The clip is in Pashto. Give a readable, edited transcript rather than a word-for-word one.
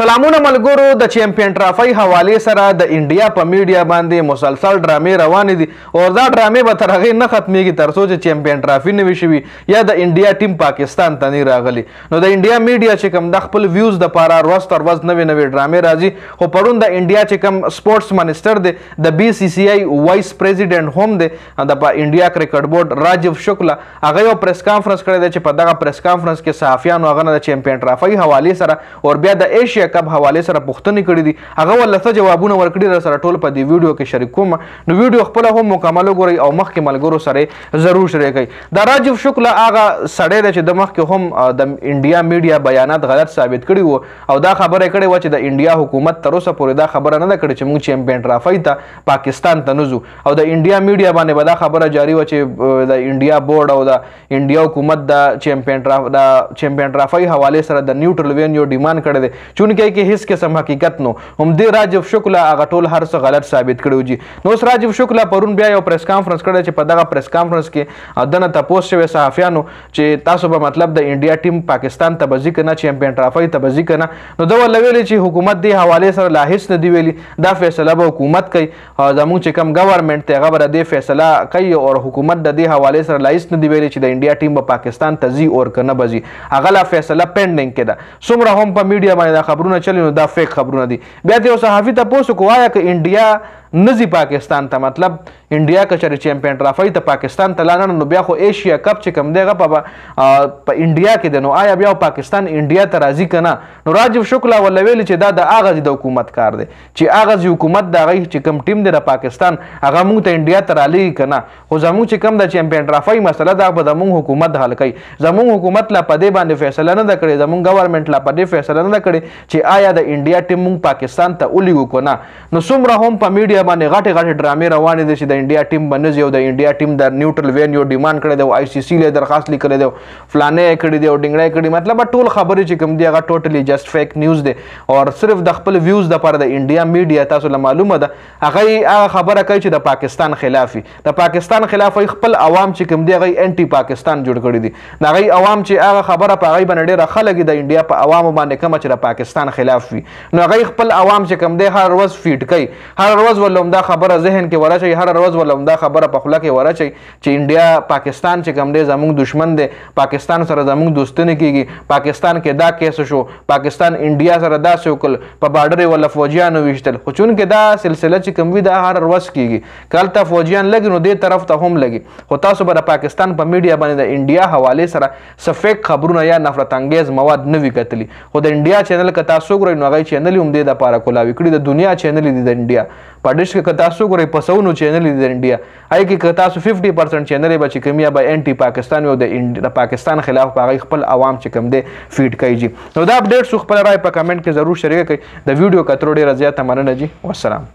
سلامونه ملګرو د چیمپیون ټرافي حواله سره د انډیا په میډیا باندې مسلسل ډرامې روانې دي او دا ډرامې به تر هغې نه ختمیږي تر څو چې چیمپیون ټرافي نه وي شوي یا د انډیا ټیم پاکستان ته نه راغلی. نو د انډیا میډیا چې کوم د خپل ویوز د پاره ورځ تر ورځ نوې نوې ډرامې راځي خو پرون د انډیا چې کوم سپورټس منسټر دی د بي سی سی آی وایس پریزیډنټ هم دی د انډیا کرکټ بورډ راجیو شکلا هغه یو پریس کانفرنس کړی دی چې په دغه پریس کانفرنس کې صحافیانو هغه د چیمپیون ټرافي حواله سره او بیا د ایشیا کپ حواله سره پوښتنې کړې دي هغه ولته جوابونه ورکړي سره ټول په دې ویډیو کې شریک کوم. نو ویډیو خپل هم مکمل وګورئ او مخکې ملګرو سره ضرور شریک کړئ. دا راجیو شکلا هغه سړی دی چې د مخکې هم د انډیا میډیا بیانات غلط ثابت کړي وو او دا خبره کړې وه چې د انډیا حکومت تر اوسه پورې دا خبره نه ده کړې چې موږ چیمپیون ټرافي ته پاکستان ته نه ځو او د انډیا میډیا باندې به دا خبره جاري وه چې د انډیا بورډ او د انډیا حکومت د چیمپیون ټرافي حواله سره د نیوټرل وینیو ډیمانډ کړی دی چونکې کې هیڅ قسم حقیقت نو هم دې راجیو شکلا هغه ټول هر څه غلط ثابت کړي جی. نو اوس راجیو شکلا پرون بیا یو پریس کانفرنس کړی چې په دغه پریس کانفرنس کې دنه تپوس شوی صحافیانو چې تاسو به مطلب د انډیا ټیم پاکستان ته به ځي که نه چیمپیون ټرافي ته به ځي که نه. نو ده ورله ویلي چې حکومت دې حوالې سره لا هېڅ نه دي ویلي دا فیصله به حکومت کوي زموږ چې کوم ګورنمنټ دی هغه به د دې فیصله کوي او حکومت د دې حوالې سره لا هېڅ نه دي ویلي چې د انډیا ټیم به پاکستان ته ځي او که نه به ځي هغه لا فیصله پینډینګ کې ده. څومره هم په میډیا باندې دا خبرونه چلی نو دا فیک خبرونه دي. بیا د یو صحافي تپوس وکړو آیا که انډیا نه ځي پاکستان ته مطلب انډیا که چېرې چیمپیون ټرافي ته پاکستان ته لاړه نو بیا خو ایشیا کپ چې کوم دی هغه په انډیا کې دی نو آیا بیا پاکستان انډیا ته راځي که نه. نو راجیو شکلا ورله ویلي چې دا د هغه د حکومت کار دی چې هغه حکومت د هغې چې کوم ټیم دی د پاکستان هغه موږ ته انډیا ته رالېږي که نه خو زموږ چې کوم د چیمپیون ټرافي مسله دا به زموږ حکومت حل کوي. زموږ حکومت لا په دې باندې فیصله نه ده کړې زموږ ګورنمنټ لا په دې فیصله نه ده کړې چې آیا د انډیا ټیم موږ پاکستان ته ولېږو که نه. نو څومره هم په میډیا باندې غټې غټې ډرامې روانې دي چې د انډیا ټیم به نه ځي او د انډیا ټیم د نیوټرل وینیو ډیمانډ کړی دی او آی سی سی له درخواست لیکلی دی فلانه یې کړي دی او ډنګړی یې کړي مطلب ټول خبرې چې کوم دي هغه ټوټلی جسټ فیک نیوز دی او صرف د خپل ویوز دپاره د انډیا میډیا تاسو له معلومه ده هغه خبره کوي چې د پاکستان خلاف وي. د پاکستان خلاف خپل عوام چې کوم دي هغه انټي پاکستان جوړ کړي دي د هغې عوام چې هغه خبره په هغې باندې ډېره ښه لګي د انډیا په عوامو باندې کومه چې د پاکستان خلاف وي نو هغې خپل عوام چې کوم دی هر ورځ فیډ کوي هر ورځ ورله همدا خبره ذهن کې ورچوي هر ورځ ورله همدا خبره په خوله کې ورچوي چې انډیا پاکستان چې کوم دی زموږ دشمن دی پاکستان سره زموږ دوستي نه کېږي پاکستان کې دا کیس شو پاکستان انډیا سره داسې وکړل په باډر یې ورله فوجیانو ویشتل خو چونکې دا سلسله چې کوم وي دا هر ورځ کېږي که هلته فوجیان لګي نو دې طرف ته هم لګي خو تاسو به د پاکستان په میډیا باندې د انډیا حوالې سره څه فیک خبرونه یا نفرت انګیز مواد نه وي کتلي خو د انډیا چینل که تاسو وګورئ نو هغې چینل هم دې دپاره کولاوي کړي د دنیا چینل دي د انډیا په ډش کې که تاسو وګورئ په سونو چینل دي د انډیا هغې کې که تاسو 50% چینل به چې کوم یا به انټي پاکستان وي او د پاکستان خلاف په هغې خپل عوام چې کوم دی فیډ کوي جي. نو دا اپډیټ خپله رایې په کمنټ کې ضرور شریکه کړئ. د ویډیو کتلو ډېره زیاته مننه جي. والسلام.